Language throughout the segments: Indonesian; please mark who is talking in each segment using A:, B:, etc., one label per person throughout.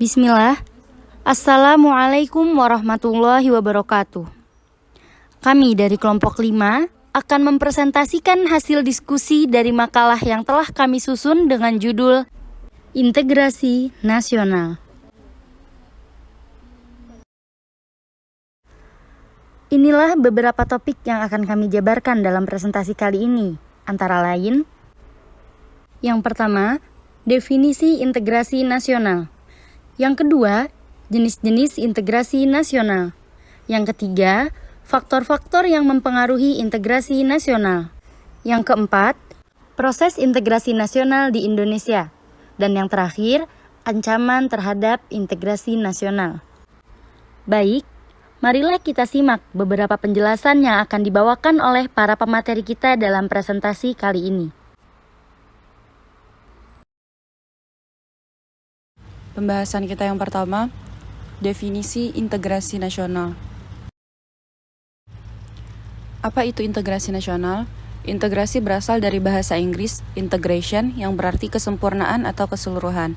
A: Bismillah. Assalamualaikum warahmatullahi wabarakatuh. Kami dari kelompok 5 akan mempresentasikan hasil diskusi dari makalah yang telah kami susun dengan judul Integrasi Nasional. Inilah beberapa topik yang akan kami jabarkan dalam presentasi kali ini, antara lain: yang pertama, definisi integrasi nasional. Yang kedua, jenis-jenis integrasi nasional. Yang ketiga, faktor-faktor yang mempengaruhi integrasi nasional. Yang keempat, proses integrasi nasional di Indonesia. Dan yang terakhir, ancaman terhadap integrasi nasional. Baik, marilah kita simak beberapa penjelasan yang akan dibawakan oleh para pemateri kita dalam presentasi kali ini.
B: Pembahasan kita yang pertama, definisi integrasi nasional. Apa itu integrasi nasional? Integrasi berasal dari bahasa Inggris integration yang berarti kesempurnaan atau keseluruhan.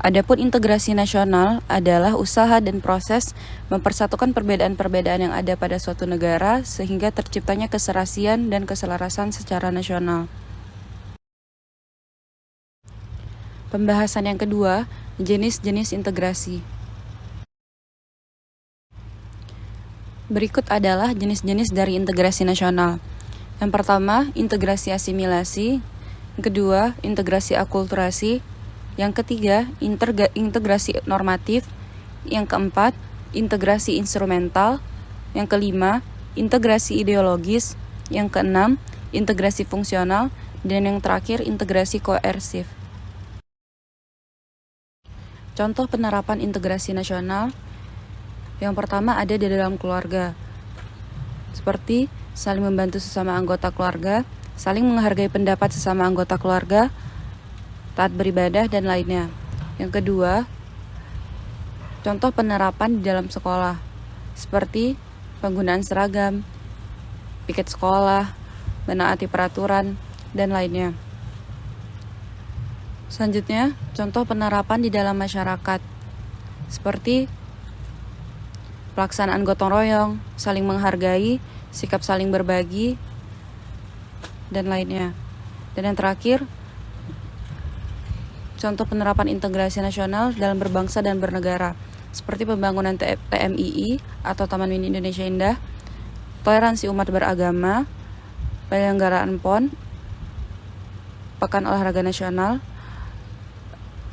B: Adapun integrasi nasional adalah usaha dan proses mempersatukan perbedaan-perbedaan yang ada pada suatu negara sehingga terciptanya keserasian dan keselarasan secara nasional. Pembahasan yang kedua, jenis-jenis integrasi. Berikut adalah jenis-jenis dari integrasi nasional. Yang pertama, integrasi asimilasi. Yang kedua, integrasi akulturasi. Yang ketiga, integrasi normatif. Yang keempat, integrasi instrumental. Yang kelima, integrasi ideologis. Yang keenam, integrasi fungsional. Dan yang terakhir, integrasi koersif. Contoh penerapan integrasi nasional. Yang pertama ada di dalam keluarga, seperti saling membantu sesama anggota keluarga, saling menghargai pendapat sesama anggota keluarga, taat beribadah, dan lainnya. Yang kedua, contoh penerapan di dalam sekolah, seperti penggunaan seragam, piket sekolah, menaati peraturan, dan lainnya. Selanjutnya, contoh penerapan di dalam masyarakat, seperti pelaksanaan gotong royong, saling menghargai, sikap saling berbagi, dan lainnya. Dan yang terakhir, contoh penerapan integrasi nasional dalam berbangsa dan bernegara, seperti pembangunan TMII atau Taman Mini Indonesia Indah, toleransi umat beragama, penyelenggaraan PON, Pekan Olahraga Nasional,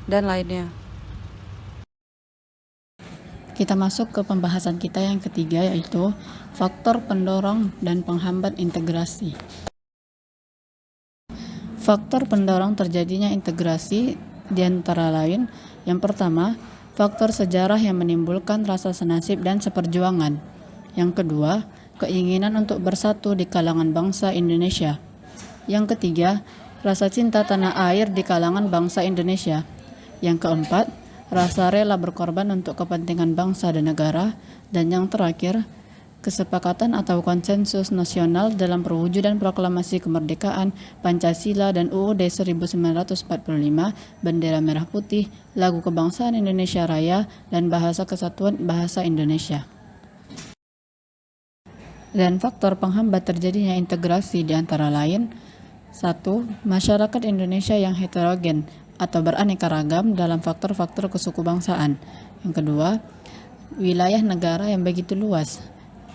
B: dan lainnya.
C: Kita masuk ke pembahasan kita yang ketiga, yaitu faktor pendorong dan penghambat integrasi. Faktor pendorong terjadinya integrasi diantara lain: yang pertama, faktor sejarah yang menimbulkan rasa senasib dan seperjuangan. Yang kedua, keinginan untuk bersatu di kalangan bangsa Indonesia. Yang ketiga, rasa cinta tanah air di kalangan bangsa Indonesia. Yang keempat, rasa rela berkorban untuk kepentingan bangsa dan negara. Dan yang terakhir, kesepakatan atau konsensus nasional dalam perwujudan proklamasi kemerdekaan, Pancasila dan UUD 1945, bendera merah putih, lagu kebangsaan Indonesia Raya, dan bahasa kesatuan bahasa Indonesia. Dan faktor penghambat terjadinya integrasi di antara lain: 1. Masyarakat Indonesia yang heterogen atau beraneka ragam dalam faktor-faktor kesukubangsaan. Yang kedua, wilayah negara yang begitu luas.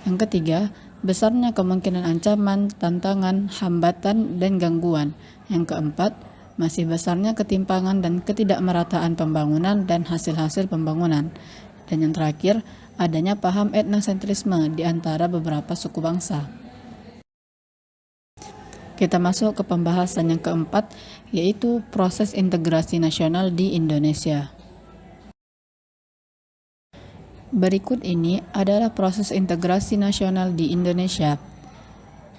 C: Yang ketiga, besarnya kemungkinan ancaman, tantangan, hambatan, dan gangguan. Yang keempat, masih besarnya ketimpangan dan ketidakmerataan pembangunan dan hasil-hasil pembangunan. Dan yang terakhir, adanya paham etnosentrisme di antara beberapa suku bangsa. Kita masuk ke pembahasan yang keempat, yaitu proses integrasi nasional di Indonesia. Berikut ini adalah proses integrasi nasional di Indonesia.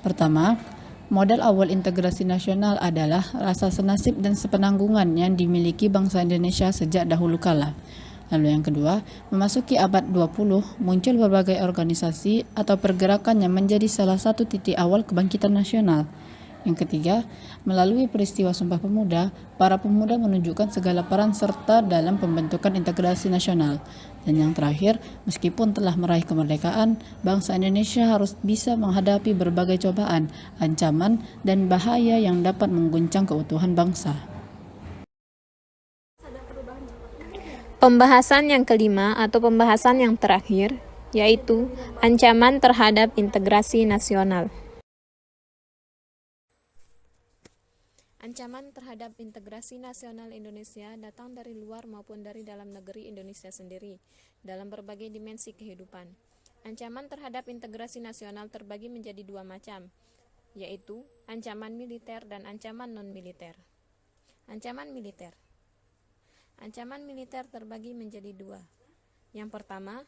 C: Pertama, modal awal integrasi nasional adalah rasa senasib dan sepenanggungan yang dimiliki bangsa Indonesia sejak dahulu kala. Lalu yang kedua, memasuki abad 20, muncul berbagai organisasi atau pergerakan yang menjadi salah satu titik awal kebangkitan nasional. Yang ketiga, melalui peristiwa Sumpah Pemuda, para pemuda menunjukkan segala peran serta dalam pembentukan integrasi nasional. Dan yang terakhir, meskipun telah meraih kemerdekaan, bangsa Indonesia harus bisa menghadapi berbagai cobaan, ancaman, dan bahaya yang dapat mengguncang keutuhan bangsa.
D: Pembahasan yang kelima atau pembahasan yang terakhir, yaitu ancaman terhadap integrasi nasional. Ancaman terhadap integrasi nasional Indonesia datang dari luar maupun dari dalam negeri Indonesia sendiri, dalam berbagai dimensi kehidupan. Ancaman terhadap integrasi nasional terbagi menjadi dua macam, yaitu ancaman militer dan ancaman non-militer. Ancaman militer. Ancaman militer terbagi menjadi dua. Yang pertama,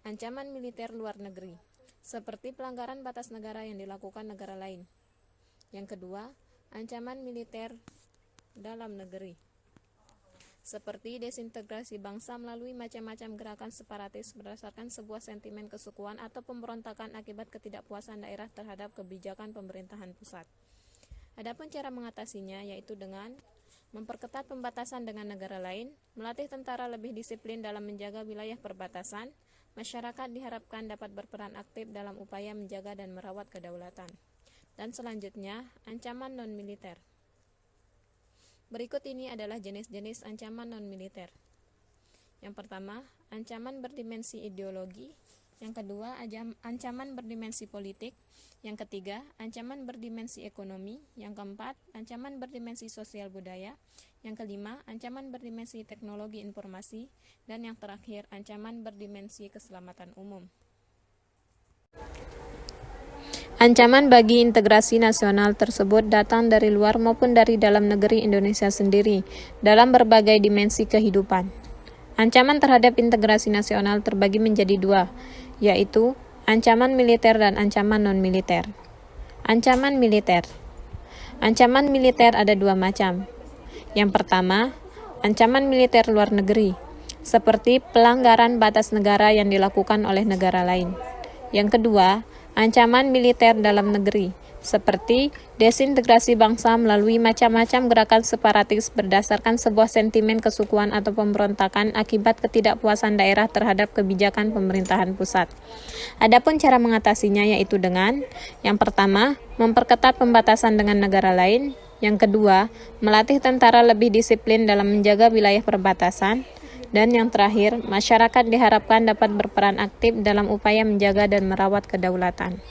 D: ancaman militer luar negeri, seperti pelanggaran batas negara yang dilakukan negara lain. Yang kedua, ancaman militer dalam negeri, seperti desintegrasi bangsa melalui macam-macam gerakan separatis berdasarkan sebuah sentimen kesukuan atau pemberontakan akibat ketidakpuasan daerah terhadap kebijakan pemerintahan pusat. Adapun cara mengatasinya yaitu dengan memperketat pembatasan dengan negara lain, melatih tentara lebih disiplin dalam menjaga wilayah perbatasan. Masyarakat diharapkan dapat berperan aktif dalam upaya menjaga dan merawat kedaulatan. Dan selanjutnya, ancaman non-militer. Berikut ini adalah jenis-jenis ancaman non-militer. Yang pertama, ancaman berdimensi ideologi. Yang kedua, ancaman berdimensi politik. Yang ketiga, ancaman berdimensi ekonomi. Yang keempat, ancaman berdimensi sosial budaya. Yang kelima, ancaman berdimensi teknologi informasi. Dan yang terakhir, ancaman berdimensi keselamatan umum. Ancaman bagi integrasi nasional tersebut datang dari luar maupun dari dalam negeri Indonesia sendiri, dalam berbagai dimensi kehidupan. Ancaman terhadap integrasi nasional terbagi menjadi dua, yaitu ancaman militer dan ancaman non-militer. Ancaman militer. Ancaman militer ada dua macam. Yang pertama, ancaman militer luar negeri, seperti pelanggaran batas negara yang dilakukan oleh negara lain. Yang kedua, ancaman militer dalam negeri, seperti desintegrasi bangsa melalui macam-macam gerakan separatis berdasarkan sebuah sentimen kesukuan atau pemberontakan akibat ketidakpuasan daerah terhadap kebijakan pemerintahan pusat. Adapun cara mengatasinya yaitu dengan yang pertama, memperketat pembatasan dengan negara lain. Yang kedua, melatih tentara lebih disiplin dalam menjaga wilayah perbatasan. Dan yang terakhir, masyarakat diharapkan dapat berperan aktif dalam upaya menjaga dan merawat kedaulatan.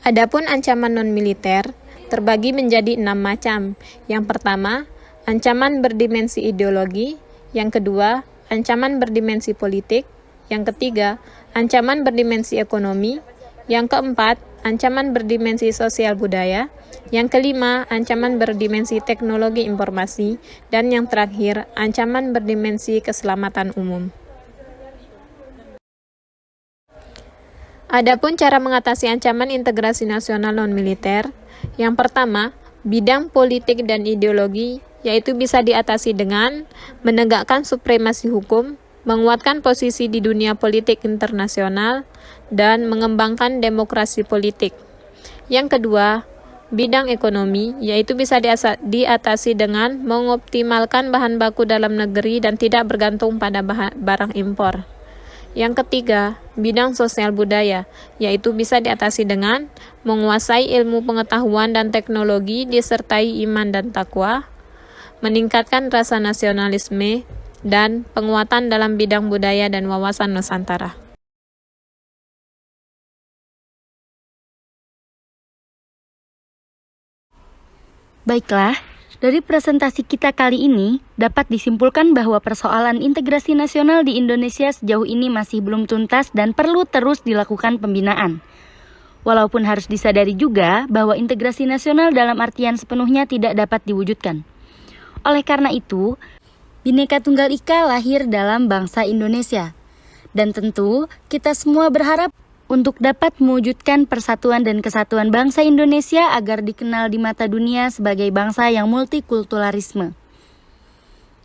D: Adapun ancaman non-militer terbagi menjadi 6 macam. Yang pertama, ancaman berdimensi ideologi. Yang kedua, ancaman berdimensi politik. Yang ketiga, ancaman berdimensi ekonomi. Yang keempat, ancaman berdimensi sosial budaya. Yang kelima, ancaman berdimensi teknologi informasi. Dan yang terakhir, ancaman berdimensi keselamatan umum. Adapun cara mengatasi ancaman integrasi nasional non-militer, yang pertama, bidang politik dan ideologi, yaitu bisa diatasi dengan menegakkan supremasi hukum, menguatkan posisi di dunia politik internasional, dan mengembangkan demokrasi politik. Yang kedua, bidang ekonomi, yaitu bisa diatasi dengan mengoptimalkan bahan baku dalam negeri dan tidak bergantung pada barang impor. Yang ketiga, bidang sosial budaya, yaitu bisa diatasi dengan menguasai ilmu pengetahuan dan teknologi disertai iman dan takwa, meningkatkan rasa nasionalisme, dan penguatan dalam bidang budaya dan wawasan Nusantara.
A: Baiklah, dari presentasi kita kali ini dapat disimpulkan bahwa persoalan integrasi nasional di Indonesia sejauh ini masih belum tuntas dan perlu terus dilakukan pembinaan. Walaupun harus disadari juga bahwa integrasi nasional dalam artian sepenuhnya tidak dapat diwujudkan. Oleh karena itu, Bhinneka Tunggal Ika lahir dalam bangsa Indonesia. Dan tentu kita semua berharap untuk dapat mewujudkan persatuan dan kesatuan bangsa Indonesia agar dikenal di mata dunia sebagai bangsa yang multikulturalisme.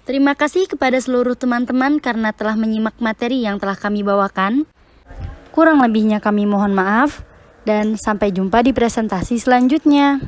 A: Terima kasih kepada seluruh teman-teman karena telah menyimak materi yang telah kami bawakan. Kurang lebihnya kami mohon maaf, dan sampai jumpa di presentasi selanjutnya.